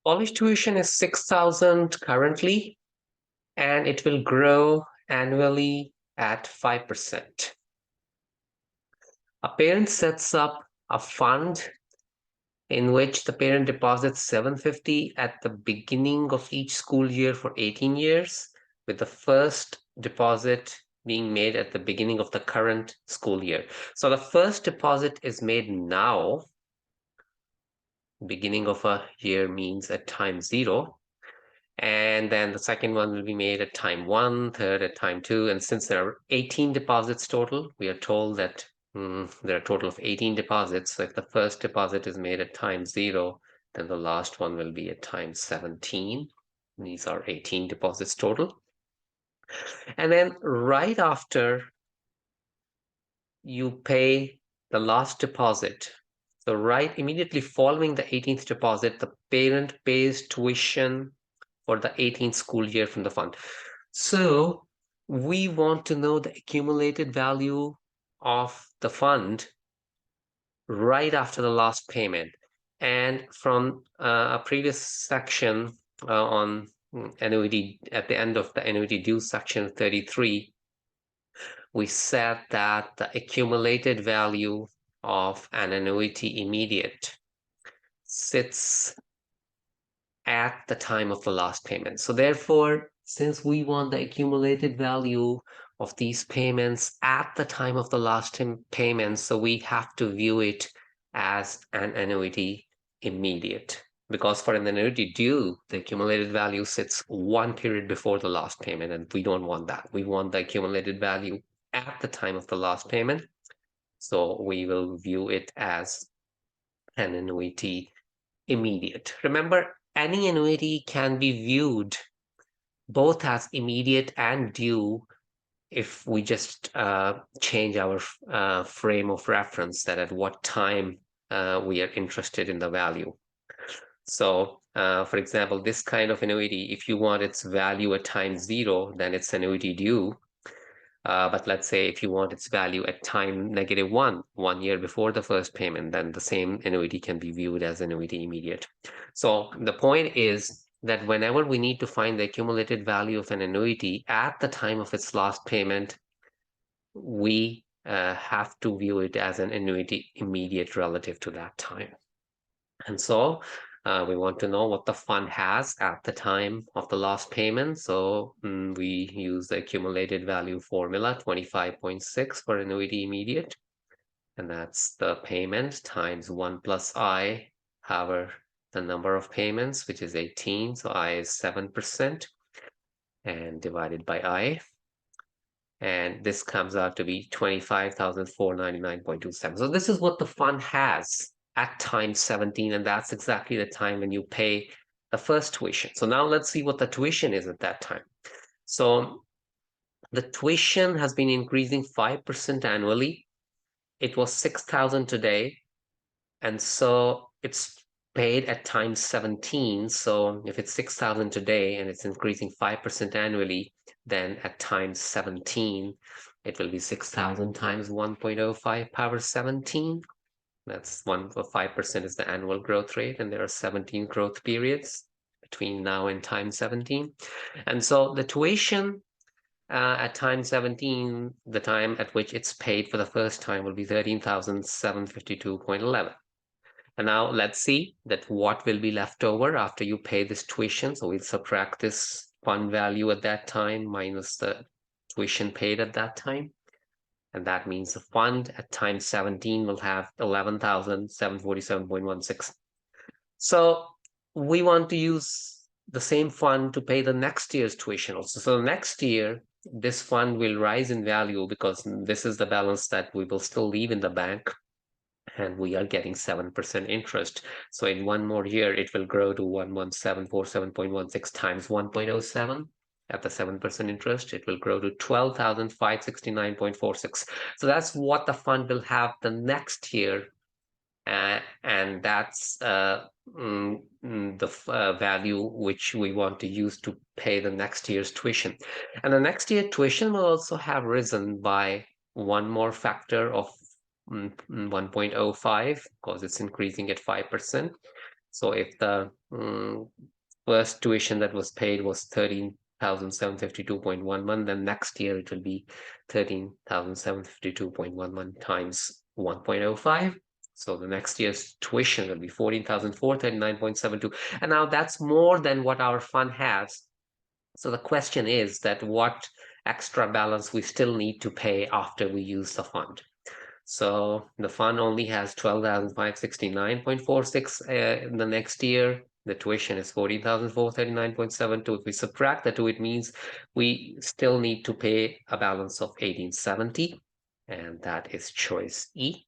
College tuition is 6,000 currently, and it will grow annually at 5%. A parent sets up a fund in which the parent deposits 750 at the beginning of each school year for 18 years, with the first deposit being made at the beginning of the current school year. So the first deposit is made now. Beginning of a year means at time 0. And then the second one will be made at time 1, third at time 2. And since there are 18 deposits total, we are told that there are a total of 18 deposits. So if the first deposit is made at time 0, then the last one will be at time 17. These are 18 deposits total. And then right after you pay the last deposit, so right immediately following the 18th deposit, the parent pays tuition for the 18th school year from the fund. So we want to know the accumulated value of the fund right after the last payment. And from a previous section on annuity, at the end of the annuity due section 33, we said that the accumulated value of an annuity immediate sits at the time of the last payment. So therefore, since we want the accumulated value of these payments at the time of the last payment, so we have to view it as an annuity immediate. Because for an annuity due, the accumulated value sits one period before the last payment, and we don't want that. We want the accumulated value at the time of the last payment. So we will view it as an annuity immediate. Remember, any annuity can be viewed both as immediate and due if we just change our frame of reference, that at what time we are interested in the value. So, for example, this kind of annuity, if you want its value at time 0, then it's annuity due. But let's say if you want its value at time -1, 1 year before the first payment, then the same annuity can be viewed as annuity immediate. So the point is that whenever we need to find the accumulated value of an annuity at the time of its last payment, we have to view it as an annuity immediate relative to that time. And so we want to know what the fund has at the time of the last payment. So we use the accumulated value formula, 25.6 for annuity immediate. And that's the payment times 1 plus I, however, the number of payments, which is 18. So I is 7%, and divided by I. And this comes out to be 25,499.27. So this is what the fund has at time 17, and that's exactly the time when you pay the first tuition. So now let's see what the tuition is at that time. So the tuition has been increasing 5% annually. It was 6,000 today, and so it's paid at time 17. So if it's 6,000 today and it's increasing 5% annually, then at time 17, it will be 6,000 times 1.05 power 17. That's 5% is the annual growth rate, and there are 17 growth periods between now and time 17. And so the tuition at time 17, the time at which it's paid for the first time, will be 13,752.11. And now let's see that what will be left over after you pay this tuition. So we'll subtract this fund value at that time minus the tuition paid at that time. And that means the fund at time 17 will have 11,747.16. So we want to use the same fund to pay the next year's tuition also. So next year, this fund will rise in value because this is the balance that we will still leave in the bank, and we are getting 7% interest. So in one more year, it will grow to 11747.16 times 1.07 at the 7% interest. It will grow to 12,569.46. So that's what the fund will have the next year. And that's the value which we want to use to pay the next year's tuition. And the next year tuition will also have risen by one more factor of 1.05, because it's increasing at 5%. So if the first tuition that was paid was 13,752.11, then next year it will be 13,752.11 times 1.05. So the next year's tuition will be 14,439.72. And now that's more than what our fund has. So the question is that what extra balance we still need to pay after we use the fund. So the fund only has 12,569.46 in the next year. The tuition is 14,439.72. If we subtract the two, it means we still need to pay a balance of 1870, and that is choice E.